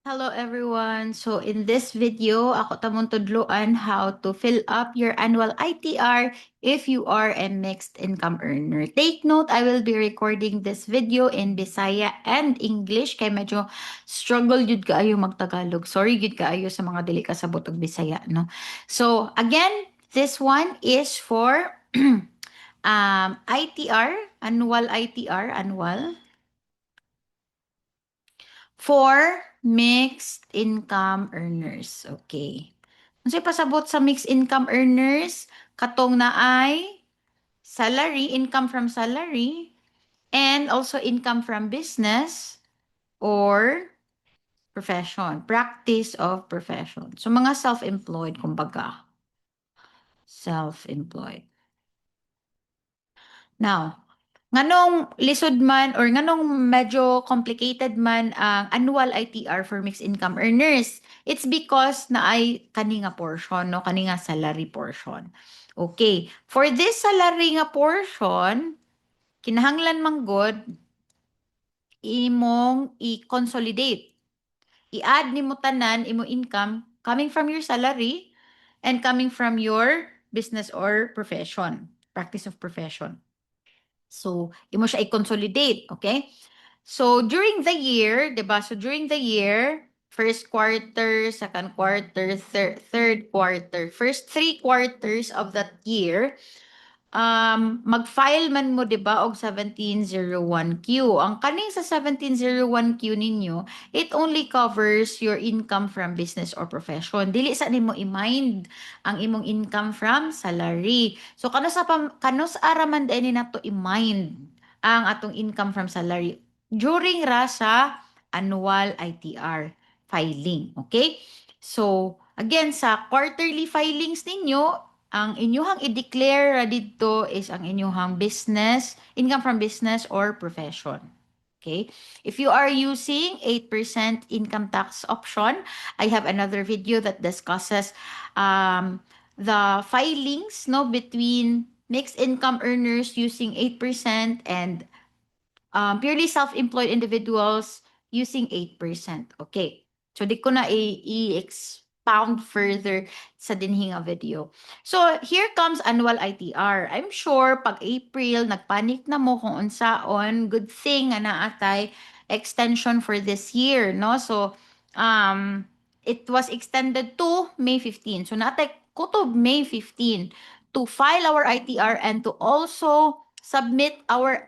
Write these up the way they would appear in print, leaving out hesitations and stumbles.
Hello everyone. So in this video, ako tamon tudluan how to fill up your annual ITR if you are a mixed income earner. Take note, I will be recording this video in Bisaya and English kay medyo struggle jud kaayo magtagalog. Sorry jud kaayo sa mga dili kasabot og Bisaya, no. So again, this one is for ITR, annual for mixed income earners. Okay. Unsay pasabot sa mixed income earners? Katong na ay salary, income from salary, and also income from business or profession, practice of profession. So mga self-employed, kumbaga. Self-employed. Now, nganong lisod man or nganong medyo complicated man ang annual ITR for mixed income earners? It's because na ay kani nga portion, no? Kani nga salary portion. Okay. For this salary nga portion, kinahanglan manggod imong i-consolidate. I-add nimo tanan imo income coming from your salary and coming from your business or profession, practice of profession. So, imo siya i-consolidate, okay? So, during the year, 'di ba? So, during the year, first quarter, second quarter, third quarter, first 3 quarters of that year, mag-file man mo 'di ba og 1701Q. Ang kaning sa 1701Q ninyo, it only covers your income from business or profession. Dili sa nimo i-mind ang imong income from salary. So kano sa araman din nato i-mind ang atong income from salary during sa annual ITR filing. Okay? So, again, sa quarterly filings ninyo, ang inyuhang i-declare dito is ang inyuhang business, income from business or profession. Okay? If you are using 8% income tax option, I have another video that discusses the filings no between mixed income earners using 8% and purely self-employed individuals using 8%. Okay. So, di ko na i-expound further sa dinhinga video. So, here comes annual ITR. I'm sure pag April, nagpanik na mo kung unsaon. Good thing nga naatay extension for this year, no? So, it was extended to May 15. So, naatay kutob May 15 to file our ITR and to also submit our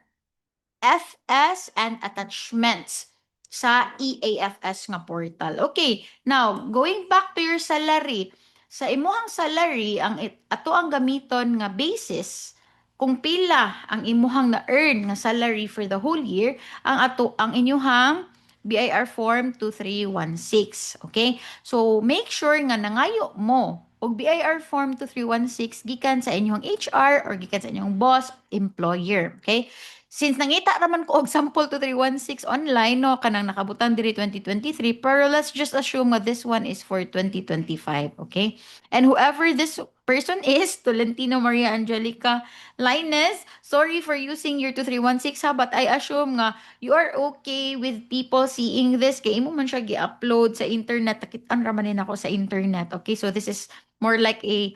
FS and attachments sa EAFS nga portal. Okay, now going back to your salary. Sa imuhang salary, ato ang gamiton nga basis kung pila ang imuhang na-earn nga salary for the whole year, ang inyuhang BIR form 2316. Okay? So make sure nga nangayo mo og BIR form 2316 gikan sa inyong HR or gikan sa inyong boss, employer. Okay? Since nangita raman ko og sample 2316 online no kanang nakabutan diri 2023, pero let's just assume that this one is for 2025, okay? And whoever this person is, Tolentino Maria Angelica Linus, sorry for using your 2316 ha, but I assume nga you are okay with people seeing this kay imo man siya gi-upload sa internet, takitan raman din ako sa internet, okay? So this is more like a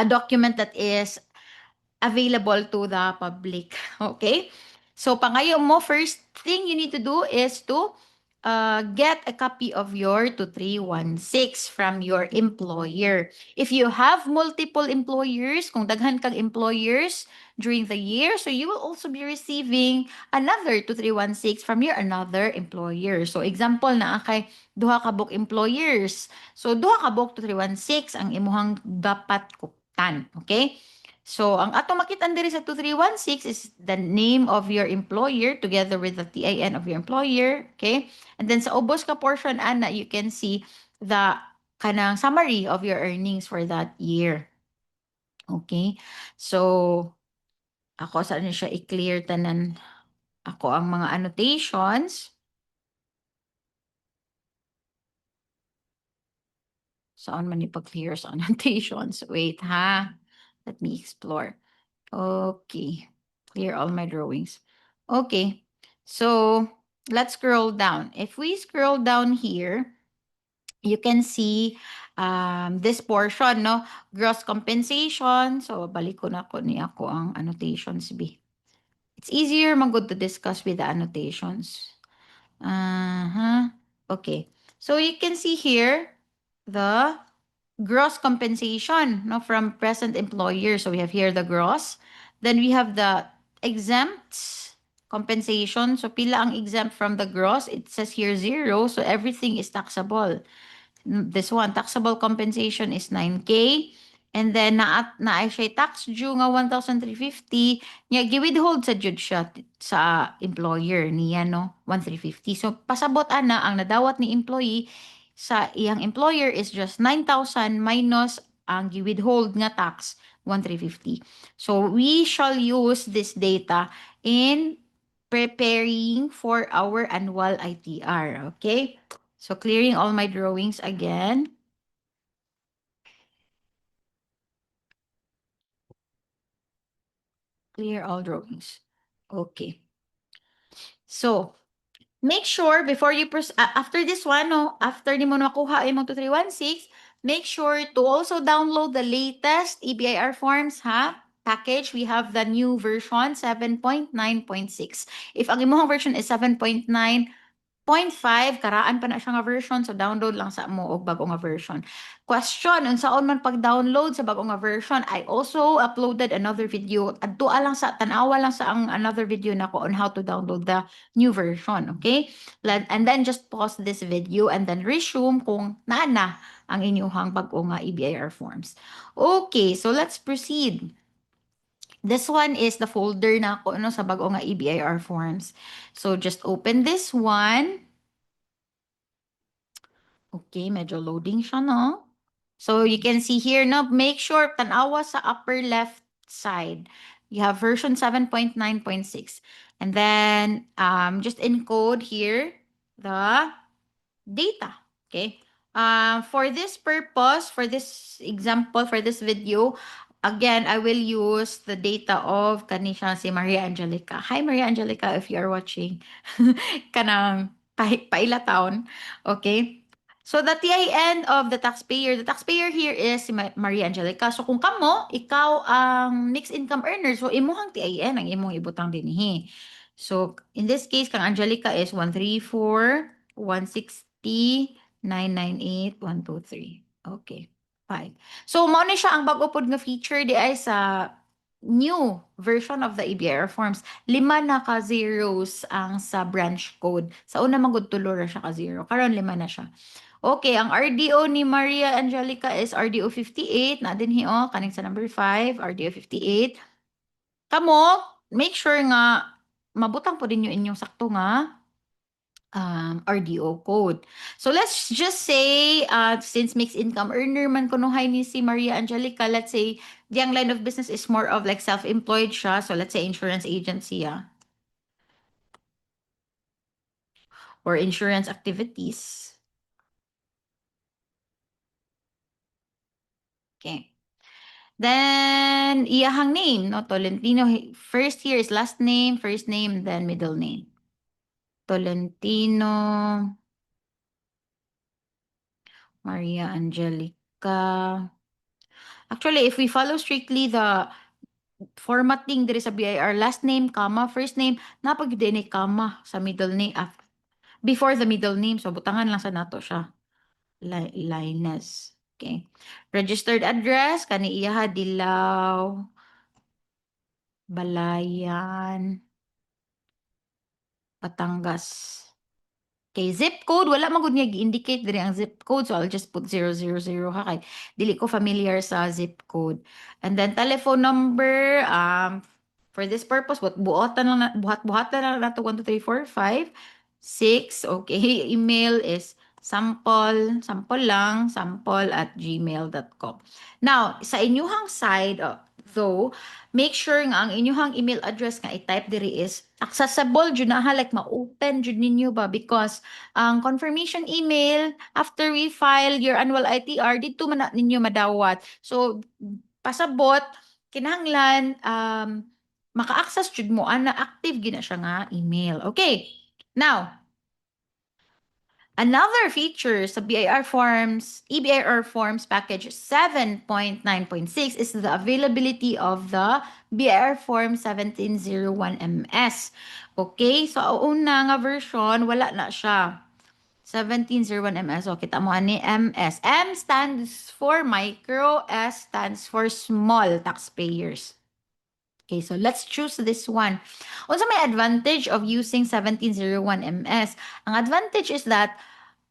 document that is available to the public. Okay? So, pangayo mo, first thing you need to do is to get a copy of your 2316 from your employer. If you have multiple employers, kung daghan kang employers during the year, so you will also be receiving another 2316 from your another employer. So, example na kay duha ka buk employers. So, duha ka buk 2316 ang imuhang dapat kuptan. Okay? So, ang ato makitaan diri sa 2316 is the name of your employer together with the TIN of your employer, okay? And then sa ubos ka portion ana, you can see the kanang summary of your earnings for that year. Okay? So, ako saan siya i-clear tanan ako ang mga annotations. Saan man ipag-clear sa annotations? Wait, ha? Let me explore. Okay. Clear all my drawings. Okay. So, let's scroll down. If we scroll down here, you can see this portion, no? Gross compensation. So, balik ko na ko ni ako ang annotations, B. It's easier magod to discuss with the annotations. Uh-huh. Okay. So, you can see here the gross compensation, no, from present employer. So, we have here the gross. Then, we have the exempt compensation. So, pila ang exempt from the gross? It says here 0. So, everything is taxable. This one, taxable compensation is 9K. And then, na siya tax due nga 1,350, niya, giwithhold sa jud siya sa employer niya, no? 1,350. So, pasabot ana, ang nadawat ni employee sa iyang employer is just 9,000 minus ang giwithhold nga tax, 1,350. So, we shall use this data in preparing for our annual ITR, okay? So clearing all my drawings again. Clear all drawings. Okay. So, make sure before you after this one, no, after ni mo nakuha imong 2316, make sure to also download the latest EBIR forms, ha? Package. We have the new version 7.9.6. If ang imong version is 7.9, 0.5, karaan pa na siya nga version, so download lang sa mo og bago nga version. Question, unsaon man pag-download sa bago nga version, I also uploaded another video. Adtua lang sa, tanawa lang sa ang another video nako on how to download the new version, okay? And then just pause this video and then resume kung naa ang inyong bago nga EBIR forms. Okay, so let's proceed. This one is the folder na ako no, sa bago nga EBIR forms. So just open this one. Okay, medyo loading siya, no? So you can see here, no? Make sure tanawa sa upper left side. You have version 7.9.6. And then just encode here the data. Okay. For this purpose, for this example, for this video, again, I will use the data of kanisha si Maria Angelica. Hi, Maria Angelica, if you are watching. Kanang paila taon. Okay. So the TIN of the taxpayer here is si Maria Angelica. So kung kamo, ikaw ang mixed income earner, so imuhang TIN ang imong ibutang dinhi. So in this case, kang Angelica is 134, 160, 998, 123. Okay, fine. So mao ni siya ang bag-o pod nga feature di ay sa new version of the EBR forms. 5 na ka zeros ang sa branch code. Sa una magud tulo ra siya ka zero. Karon 5 na siya. Okay, ang RDO ni Maria Angelica is RDO 58. Na din hiyo, kaning sa number 5, RDO 58. Kamo, make sure nga mabutang po din yung inyong sakto nga RDO code. So let's just say, since mixed income earner man kunuhay ni si Maria Angelica, let's say, the young line of business is more of like self-employed siya. So let's say insurance agency, or insurance activities. Okay. Then, iyahang name, no? Tolentino, first here is last name, first name, then middle name. Tolentino, Maria Angelica. Actually, if we follow strictly the formatting there is a BIR, last name, comma, first name, napag din comma sa middle name, before the middle name. So, butangan lang sa nato siya. Linus. Okay. Registered address, kani iyaha, Dilaw, Balayan, Batangas. Okay, zip code, wala man gud niya gi-indicate diri ang zip code. So I'll just put 000 ha kay dili ko familiar sa zip code. And then telephone number, for this purpose, buhatan lang buhat-buhatan lang nato 1 2 3 4 5 6. Okay, email is sample lang, sample@gmail.com. Now, sa inyuhang side, though, make sure nga ang inyuhang email address nga i-type diri is accessible jud na like ma-open jud ninyo ba, because ang confirmation email after we file your annual ITR dito man na ninyo madawat. So pasabot kinahanglan maka-access jud mo ana active gina siya nga email. Okay. Now, Another feature sa BIR Forms, EBIR Forms Package 7.9.6 is the availability of the BIR Form 1701MS. Okay, so ang una nga version, wala na siya. 1701MS. O, kita mo ani MS. M stands for micro, S stands for small taxpayers. Okay, so let's choose this one. Also, may advantage of using 1701MS. Ang advantage is that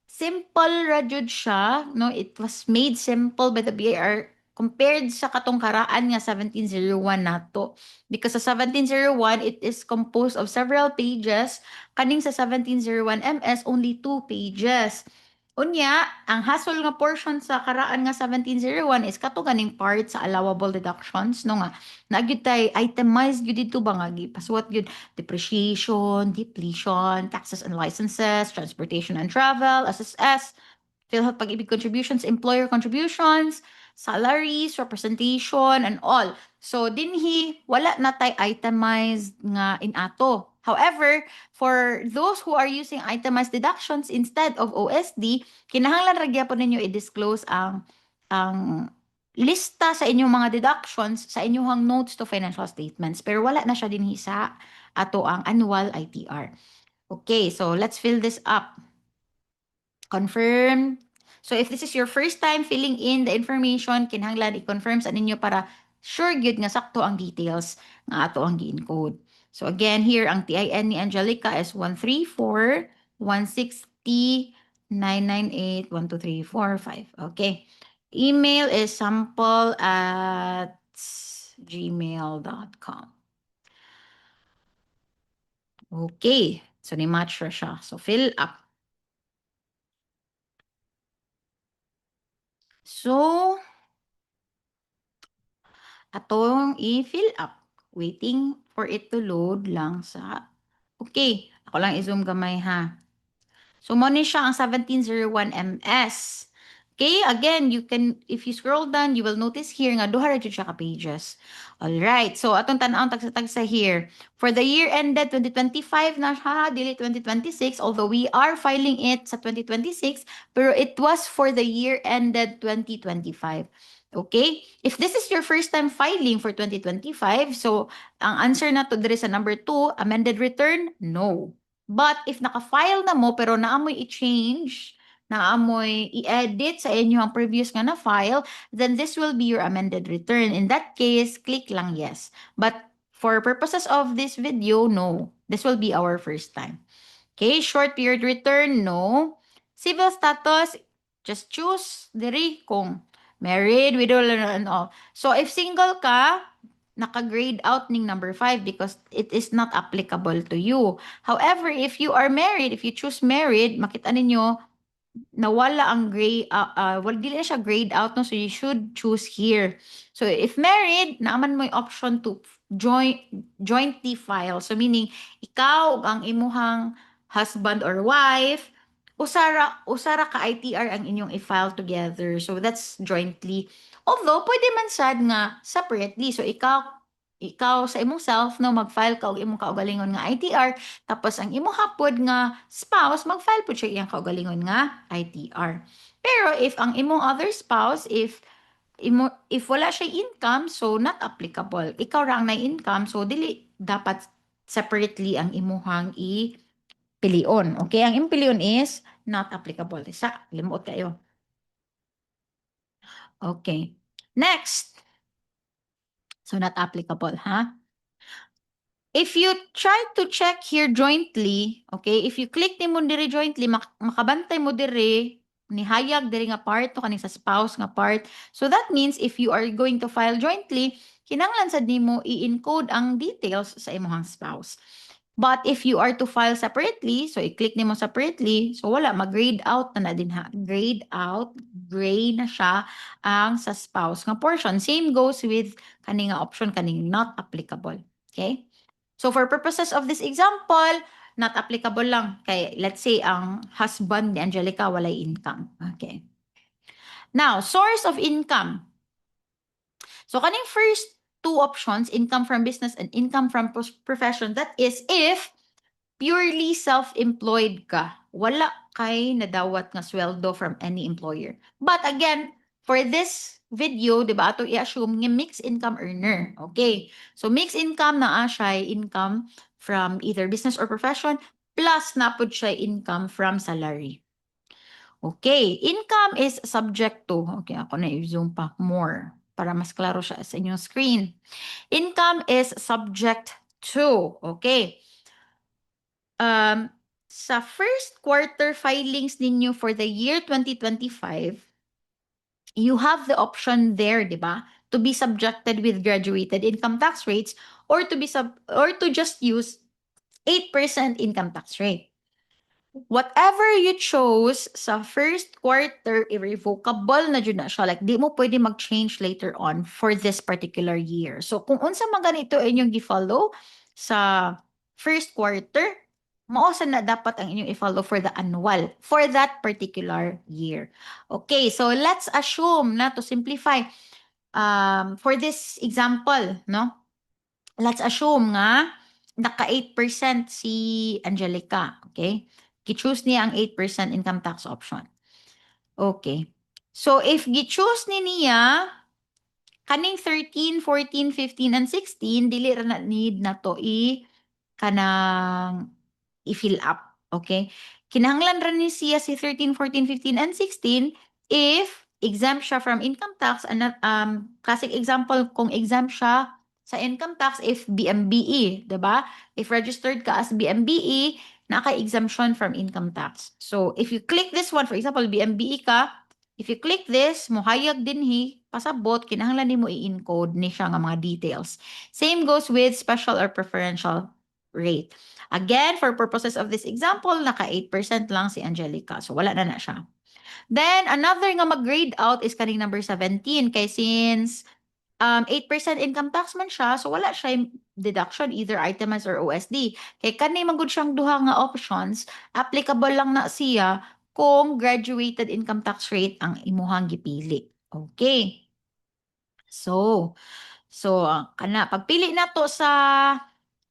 simple ra jud siya, no? It was made simple by the BIR compared sa katong karaan nga 1701 nato. Because sa 1701, it is composed of several pages. Kaning sa 1701 MS, only 2 pages. Unya, ang hasol nga portion sa karaan nga 1701 is kato ganing part sa allowable deductions, no nga. Nagyud tay itemized gyud dito ba nga gipaswat gyud depreciation, depletion, taxes and licenses, transportation and travel, SSS, PhilHealth Pag-ibig contributions, employer contributions, salaries, representation, and all. So, dinhi, wala na tay itemized nga in ato. However, for those who are using itemized deductions instead of OSD, kinahanglan ra gyapon ninyo i-disclose ang lista sa inyong mga deductions sa inyong notes to financial statements. Pero wala na siya dinhi sa ato ang annual ITR. Okay, so let's fill this up. Confirm. So if this is your first time filling in the information, kinahanglan i-confirm sa ninyo para sure gyud nga sakto ang details nga ato ang gi-encode. So again, here ang TIN ni Angelica is 134 160 998 12345. Okay. Email is sample@gmail.com. Okay. So ni-match ra siya. So fill up. So, atong i-fill up. Waiting for it to load lang sa... Okay, ako lang i-zoom gamay ha. So, mo ni siya ang 1701 MS. Okay, again, you can, if you scroll down, you will notice here nga duha ra jud siya ka pages. Alright, so atong tan-aw tagsa-tagsa here. For the year ended 2025 na siya, dili 2026, although we are filing it sa 2026, pero it was for the year ended 2025. Okay? If this is your first time filing for 2025, so ang answer na to dire sa number 2, amended return, no. But if naka-file na mo pero naamoy i-change, naamoy i-edit sa inyong previous nga na file, then this will be your amended return. In that case, click lang yes. But for purposes of this video, no. This will be our first time. Okay, short period return, no. Civil status, just choose diri kung married, widow, and all. So if single ka, naka-grade out ning number 5 because it is not applicable to you. However, if you are married, if you choose married, makita ninyo, nawala ang grade, well, dili na siya grade out, no? So you should choose here. So if married, naaman mo yung option to jointly file. So meaning, ikaw ang imuhang husband or wife, usara ka ITR ang inyong i-file together. So that's jointly. Although, pwede man sad nga separately. So ikaw sa imong self no mag-file ka og imong kaugalingon nga ITR, tapos ang imong hapod nga spouse mag-file pud siya iyang kaugalingon nga ITR. Pero if ang imong other spouse, if wala siya income, so not applicable. Ikaw ra ang may income, so dili dapat separately ang imuhang pilion. Okay, ang impilion is not applicable. Sa limuot kayo. Okay. Next. So not applicable, ha? If you try to check here jointly, okay, if you click ni mo diri jointly, makabantay mo diri, nihayag diri nga part, to kaning sa spouse nga part. So that means if you are going to file jointly, kinahanglan sad nimo i-encode ang details sa imong spouse. But if you are to file separately, so i-click nimo separately, so wala, mag-grade out na din ha. Grade out, gray na siya ang sa spouse nga portion. Same goes with kaning nga option, kaning not applicable. Okay? So for purposes of this example, not applicable lang kay, let's say, ang husband ni Angelica walay income. Okay. Now, source of income. So kaning first two options, income from business and income from profession, that is if purely self-employed ka. wala kay nadawat nga sweldo from any employer. But again, for this video, di ba, ato i-assume nga mixed income earner. Okay. So mixed income na siya income from either business or profession plus napod siya income from salary. Okay, income is subject to, okay, ako na i-zoom pa more para mas klaro siya sa inyong screen. Income is subject to, okay. Sa first quarter filings ninyo for the year 2025, you have the option there, di ba? To be subjected with graduated income tax rates or to just use 8% income tax rate. Whatever you chose sa first quarter, irrevocable na dyan na siya. Like, di mo pwede mag-change later on for this particular year. So, kung unsa man ganito inyong i-follow sa first quarter, mausa na dapat ang inyong i-follow for the annual, for that particular year. Okay, so let's assume na to simplify, for this example, no? Let's assume nga, naka 8% si Angelica, okay? Gi-choose niya ang 8% income tax option. Okay. So, if gi-choose ni niya, kaning 13, 14, 15, and 16, dili ra na need na to kanang i-fill up. Okay? Kinahanglan ra ni siya si 13, 14, 15, and 16 if exempt siya from income tax. Classic example, kung exempt siya sa income tax if BMBE, 'di ba? If registered ka as BMBE, naka-exemption from income tax. So, if you click this one, for example, BMBE ka, if you click this, mohayag dinhi, pasabot, kinahanglan nimo i-encode ni siya nga mga details. Same goes with special or preferential rate. Again, for purposes of this example, naka 8% lang si Angelica. So, wala na siya. Then, another nga mag-grade out is kaning number 17. Kay since 8% income tax man siya, so wala siya deduction, either itemized or OSD. Kay kanay magud siyang duha nga options, applicable lang na siya kung graduated income tax rate ang imuhang gipili. Okay. So, pagpili na to sa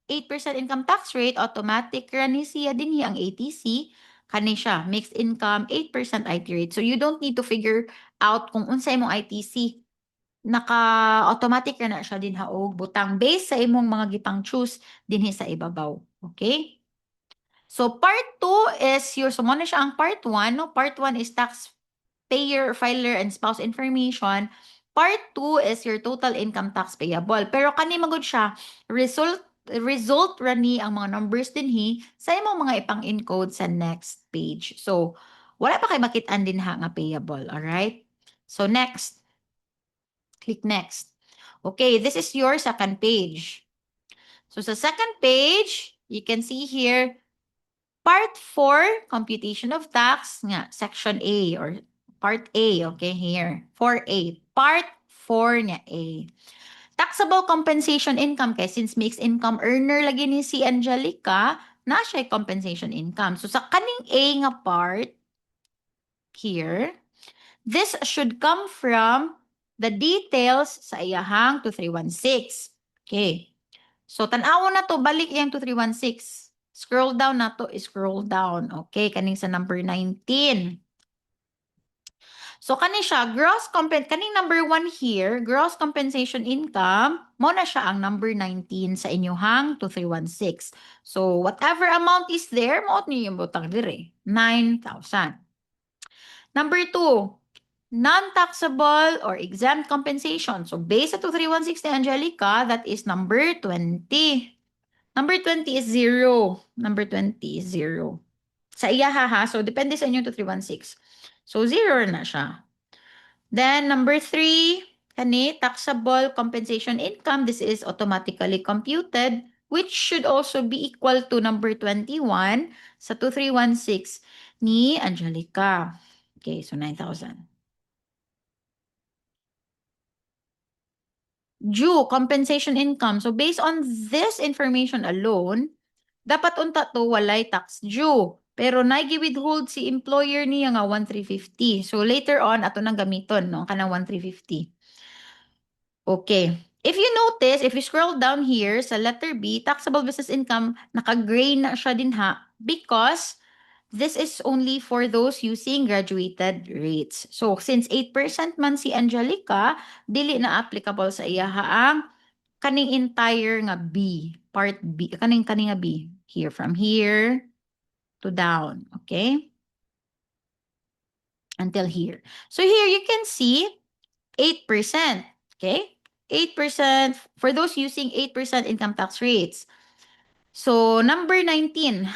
8% income tax rate, automatic ra ni siya dinhi ang ATC, kani siya, mixed income, 8% IT rate. So, you don't need to figure out kung unsa imong ITC. Naka-automatic na siya din haog butang based sa imong mga gipang choose dinhi sa ibabaw. Okay? So, part 2 is so muna siya ang part 1. No? Part 1 is taxpayer, filer, and spouse information. Part 2 is your total income tax payable. Pero kani magud siya, result ra ni ang mga numbers dinhi sa imong mga ipang-encode sa next page. So, wala pa kay makit-an din nga payable. Alright? So, next. Click next. Okay, this is your second page. So sa second page, you can see here, part 4, computation of tax, nga, section A or part A, okay, here, 4A. Part 4 nga A. Taxable compensation income, kay since mixed income earner lagi ni si Angelica, na siya compensation income. So sa kaning A nga part, here, this should come from the details sa iyahang 2316. Okay. So, tanaw na to, balik iyang 2316. Scroll down na to, scroll down. Okay, kaning sa number 19. So, kaning siya, kaning number 1 here, gross compensation income, mo na siya ang number 19 sa inyong 2316. So, whatever amount is there, mo niyo yung butang dire, 9,000. Number 2, non-taxable or exempt compensation. So, based sa 2316 Angelica, that is number 20. Number 20 is 0. Number 20 is 0. Sa iya ha. So, depende sa inyo 2316. So, 0 na siya. Then, number 3, kani, taxable compensation income. This is automatically computed, which should also be equal to number 21 sa 2316 ni Angelica. Okay, so 9,000. Due compensation income. So based on this information alone, dapat unta to walay tax due. Pero nagi-withhold si employer niya nga 1,350. So later on, ato nang gamiton, no? Kanang 1,350. Okay. If you notice, if you scroll down here sa letter B, taxable business income, naka-gray na siya din ha because This is only for those using graduated rates. So, since 8% man si Angelica, dili na applicable sa iya ang kaning entire nga B, part B, kaning nga B. Here, from here to down. Okay? Until here. So, here you can see 8%. Okay? 8% for those using 8% income tax rates. So, number 19.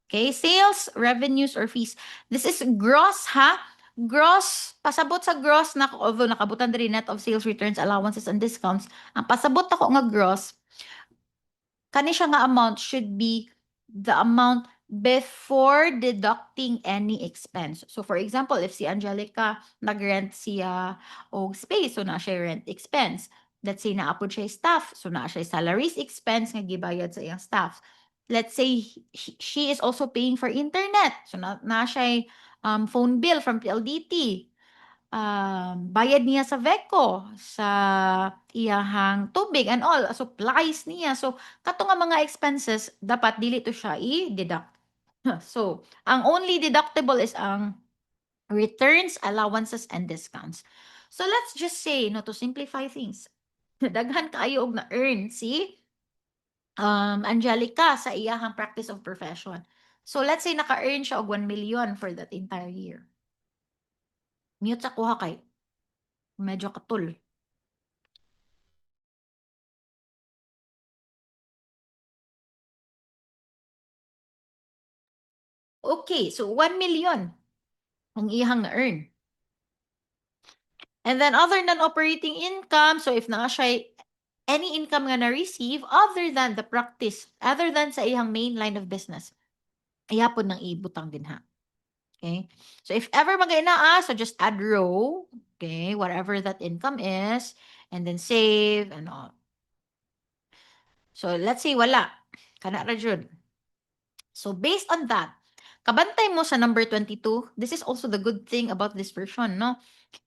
Okay, sales, revenues, or fees. This is gross, ha? Gross, pasabot sa gross na, although nakabutan din net of sales returns, allowances, and discounts, ang pasabot ako nga gross, kani siya nga amount should be the amount before deducting any expense. So for example, if si Angelica nag-rent siya o space, so na siya rent expense. Let's say naapod siya staff, so na siya salaries expense nga gibayad sa iyang staff. Let's say she is also paying for internet, so na siya phone bill from PLDT. Bayad niya sa VECO, sa iyahang tubig and all, supplies niya. So, kato nga mga expenses, dapat dili to siya i-deduct. So, ang only deductible is ang returns, allowances, and discounts. So, let's just say, no, to simplify things, daghan kaayo og na-earn si Angelica sa iyahang practice of profession. So, let's say naka-earn siya og 1 million for that entire year. Mute sa kuha kay medyo katul. Okay, so 1 million ang iyang na-earn. And then other than operating income, so if na siya any income nga na-receive other than the practice, other than sa iyang main line of business, ayapon nang ibutang din ha. Okay? So if ever magay-naa, so just add row, okay, whatever that income is, and then save and all. So let's say wala, kana ra jud. So based on that, kabantay mo sa number 22, this is also the good thing about this version, no?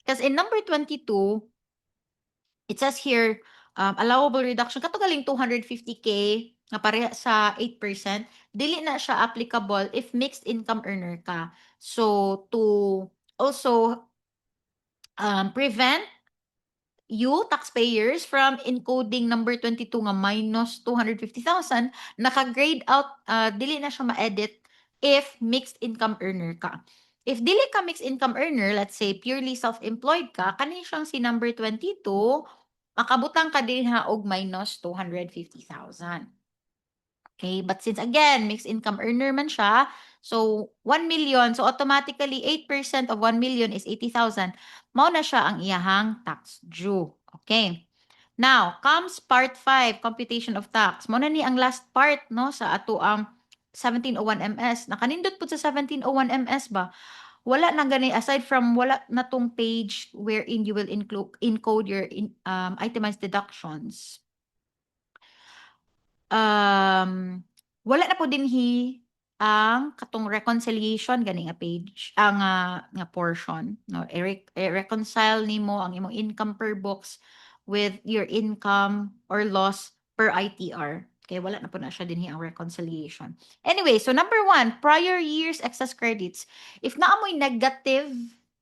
Because in number 22, it says here, allowable reduction, katugaling 250K, nga pareha sa 8%, dili na siya applicable if mixed income earner ka. So, to also prevent you, taxpayers, from encoding number 22 nga minus 250,000, naka-grade out, dili na siya ma-edit if mixed income earner ka. If dili ka mixed income earner, let's say purely self-employed ka, kani siyang si number 22, makabutang ka din ha og minus 250,000. Okay, but since again, mixed income earner man siya, so 1 million, so automatically 8% of 1 million is 80,000. Mao na siya ang iyahang tax due. Okay. Now, comes part 5, computation of tax. Mao na ni ang last part no sa ato ang 1701 MS. Nakanindot po sa 1701 MS ba? Wala na gani aside from wala na tong page wherein you will encode your itemized deductions. Wala na po dinhi ang katong reconciliation gani nga page ang nga portion no i-reconcile nimo ang imong income per books with your income or loss per ITR. Okay, wala na po na siya dinhi ang reconciliation. Anyway, so number 1, prior years excess credits. If naamoy negative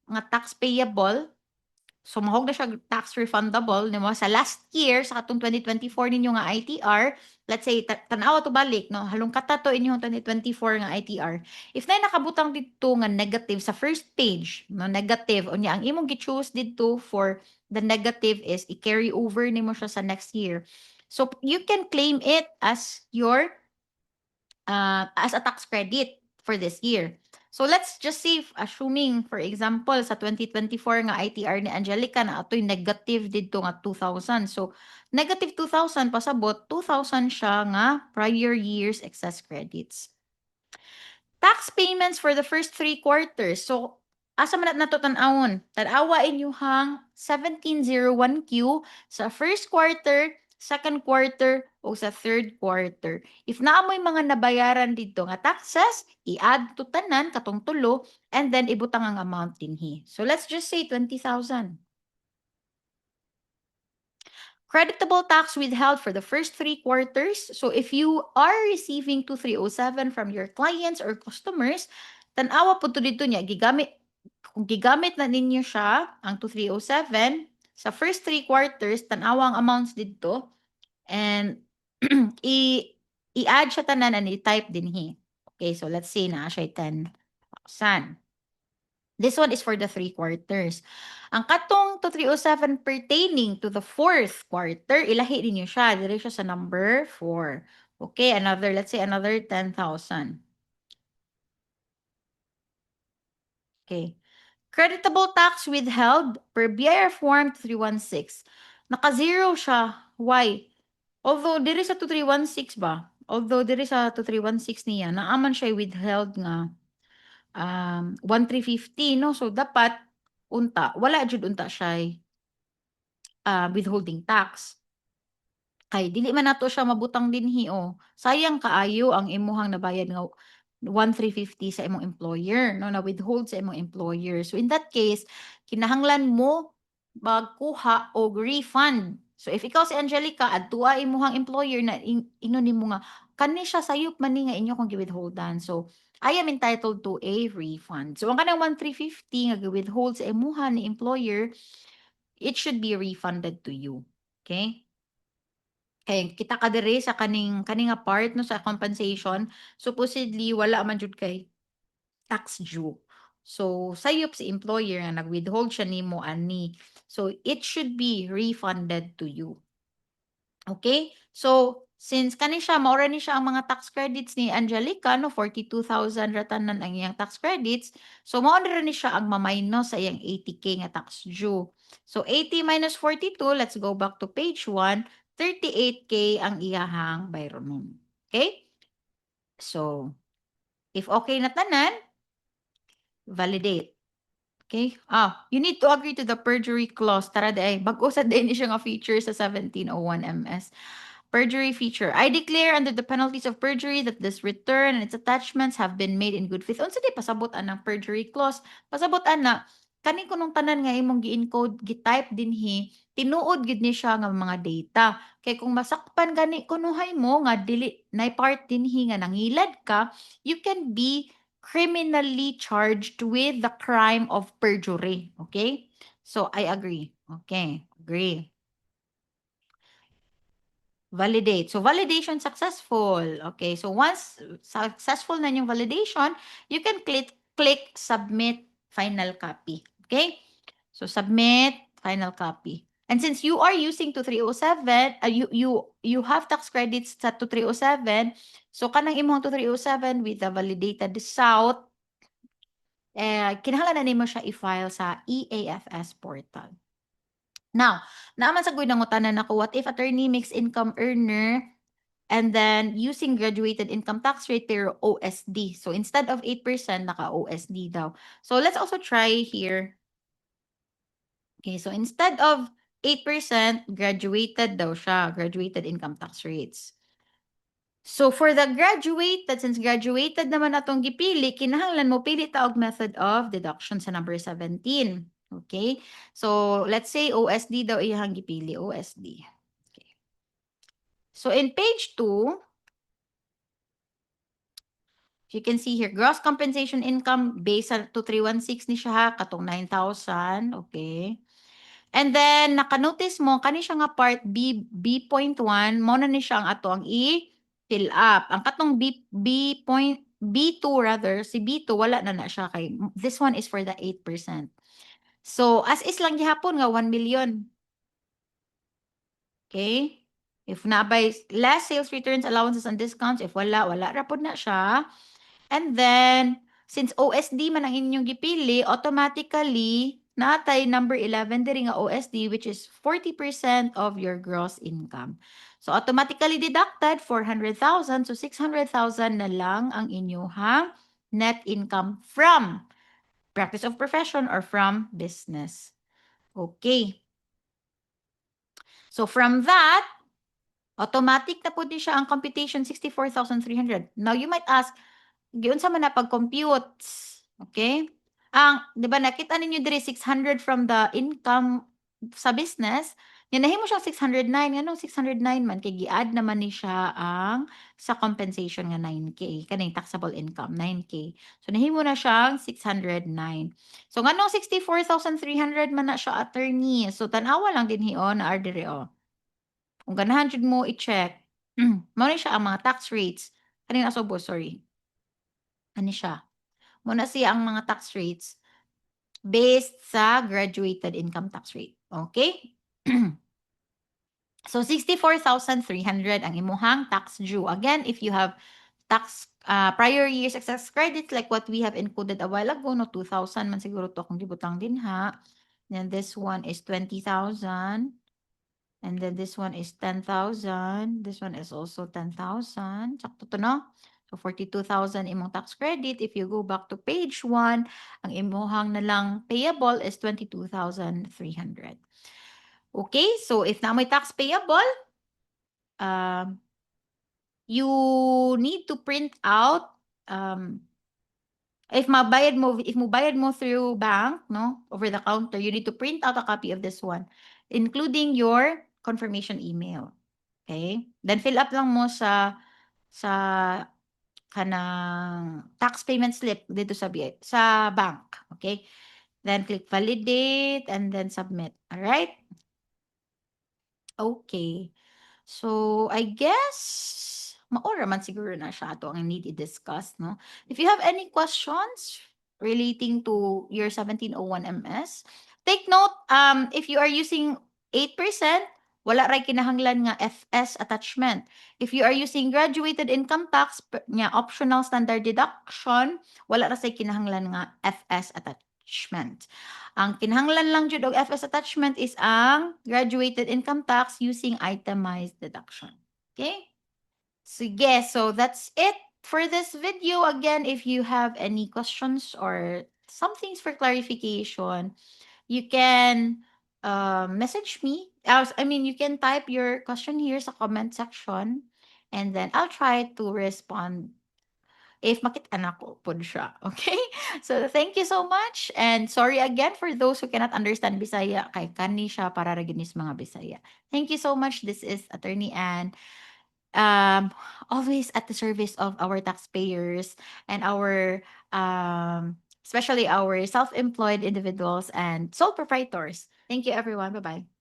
nga tax payable, so mahog na siya tax refundable nimo sa last year sa katong 2024 ninyo nga ITR, let's say tan-awa to balik no halong kata to inyong 2024 nga ITR, if na nakabutang dito nga negative sa first page no negative unya ang imong gi-choose dito for the negative is i-carry over nimo siya sa next year, so you can claim it as your as a tax credit for this year. So let's just say, assuming, for example, sa 2024 nga ITR ni Angelica na ato'y negative dito nga 2,000. So, negative 2,000 pasabot, 2,000 siya nga prior year's excess credits. Tax payments for the first 3 quarters. So, asa man nato tan-awon? Tan-awa inyuhang 1701Q sa first quarter, second quarter, o sa third quarter. If naamoy mga nabayaran dito nga taxes, i-add to tanan katong tulo and then ibutang ang amount dinhi. So let's just say 20,000. Creditable tax withheld for the first 3 quarters. So if you are receiving 2307 from your clients or customers, Tan-awa po to dito niya, kung gigamit na ninyo siya, ang 2307, sa first 3 quarters, tan-awa ang amounts dito, and i-add siya tanan and i-type din he. Okay, so let's say na siya 10,000. This one is for the 3 quarters. Ang katong 2307 pertaining to the 4th quarter, ilahi ninyo siya. Dire siya sa number 4. Okay, let's say another 10,000. Okay. Creditable tax withheld per BIR form 316. Naka-zero siya. Why? Although diri sa 2316 ba? Although diri sa 2316 niya, naaman siya withheld nga 1,350, no? So dapat unta, wala jud unta siya withholding tax. Kay dili man nato siya mabutang dinhi o. Sayang kaayo ang imuhang nabayad nga 1,350 sa imong employer, no, na withhold sa imong employer. So in that case, kinahanglan mo magkuha og refund. So if ikaw si Angelica adtua imuhang employer na ingon nimo nga kani siya sayop man ni nga inyo kung gi-withholdan. So I am entitled to a refund. So ang kanang 1,350 nga gi-withhold sa imuha ni employer, it should be refunded to you. Okay? Kay kita ka diri sa kaning nga part no sa compensation, supposedly wala man jud kay tax due. So sayop si employer nga nag-withhold siya nimo ani. So it should be refunded to you. Okay? So since kani siya maura ni siya ang mga tax credits ni Angelica no 42,000 ratanan ang iyang tax credits. So mao na ni siya ang ma-minus sa iyang 80k nga tax due. So 80 minus 42, let's go back to page 1, 38k ang iyahang bayronon. Okay? So if okay na tanan, validate. Okay? You need to agree to the perjury clause. Tara day, bago sa din siya nga feature sa 1701 MS. Perjury feature. I declare under the penalties of perjury that this return and its attachments have been made in good faith. Unsa di pasabotan ng perjury clause? Pasabotan na kani kunong tanan nga imong gi-encode, gi-type dinhi, tinuod gid ni siya nga mga data. Kay kung masakpan gani kunuhay mo nga dili na part dinhi nga nangilad ka, you can be criminally charged with the crime of perjury. Okay? So I agree. Okay, agree. Validate. So validation successful. Okay, so once successful na yung validation, you can click submit final copy. Okay? So submit final copy. And since you are using 2307, you have tax credits sa 2307, so kanang imong 2307 with the validated SOUT, kinahanglan na nimo siya i-file sa EAFS portal. Now, naaman sa gud nangutanan nako, what if attorney makes income earner and then using graduated income tax rate pero OSD. So instead of 8%, naka-OSD daw. So let's also try here. Okay, so instead of 8%, graduated daw siya, graduated income tax rates. So for the graduated, since graduated naman atong gipili, kinahanglan mo pili ta og method of deduction sa number 17. Okay? So let's say OSD daw iyang gipili, OSD. Okay. So in page 2, you can see here, gross compensation income based sa 2316 ni siya ha, katong 9,000. Okay. And then, naka-notice mo, kani siya nga part B.1, mo na ni siya ang ato ang i-fill up. Ang katong B2 rather, si B2, wala na siya kay, this one is for the 8%. So, as is lang gihapon nga 1 million. Okay? If na by less sales returns, allowances, and discounts, if wala rapod na siya. And then, since OSD man ang inyong gipili, automatically, natay number 11 diri nga OSD, which is 40% of your gross income. So, automatically deducted 400,000. So, 600,000 na lang ang inyong net income from practice of profession or from business. Okay. So, from that, automatic na po din siya ang computation 64,300. Now, you might ask, giunsa man na pag-compute? Okay? Ang, di ba nakita ninyo diri 600 from the income sa business, Yan nahimo siyang 609, nganong 609 man kay gi-add naman ni siya ang sa compensation nga 9K, kaning taxable income 9K. So nahimo na siyang 609. So nganong 64,300 man na siya, attorney. So tan-awa lang din hiyon na diri oh. Kung ganahan jud mo i-check, mao ni siya ang mga tax rates. Kaning nasa ubos, sorry. Ani siya. Muna siya ang mga tax rates based sa graduated income tax rate. Okay? So 64,300 ang imuhang tax due. Again, if you have tax prior years excess credits like what we have included a while ago, no 2,000 man siguro to kung gibutang din ha. Then this one is 20,000. And then this one is 10,000. This one is also 10,000. Sakto to, no? So 42,000 imong tax credit. If you go back to page 1, ang imuhang na lang payable is 22,300. Okay, so if na may tax payable, um, you need to print out if mo bayad mo through bank, no, over the counter, you need to print out a copy of this one, including your confirmation email. Okay? Then fill up lang mo sa kanang tax payment slip dito sa bank. Okay? Then click validate and then submit. All right? Okay. So, I guess, maura man siguro na siya ato ang need i-discuss, no? If you have any questions relating to your 1701 MS, take note, if you are using 8%, wala ray kinahanglan nga FS attachment. If you are using graduated income tax, nga optional standard deduction, wala ra say kinahanglan nga FS attachment. Ang kinahanglan lang jud og FS attachment is ang graduated income tax using itemized deduction. Okay? Sige, so that's it for this video. Again, if you have any questions or some things for clarification, you can message me. You can type your question here sa comment section, and then I'll try to respond if makita ko pod siya. Okay? So, thank you so much. And sorry again for those who cannot understand Bisaya. Kay kani siya para ra ginis mga Bisaya. Thank you so much. This is Attorney Ann. Always at the service of our taxpayers and our, especially our self-employed individuals and sole proprietors. Thank you, everyone. Bye-bye.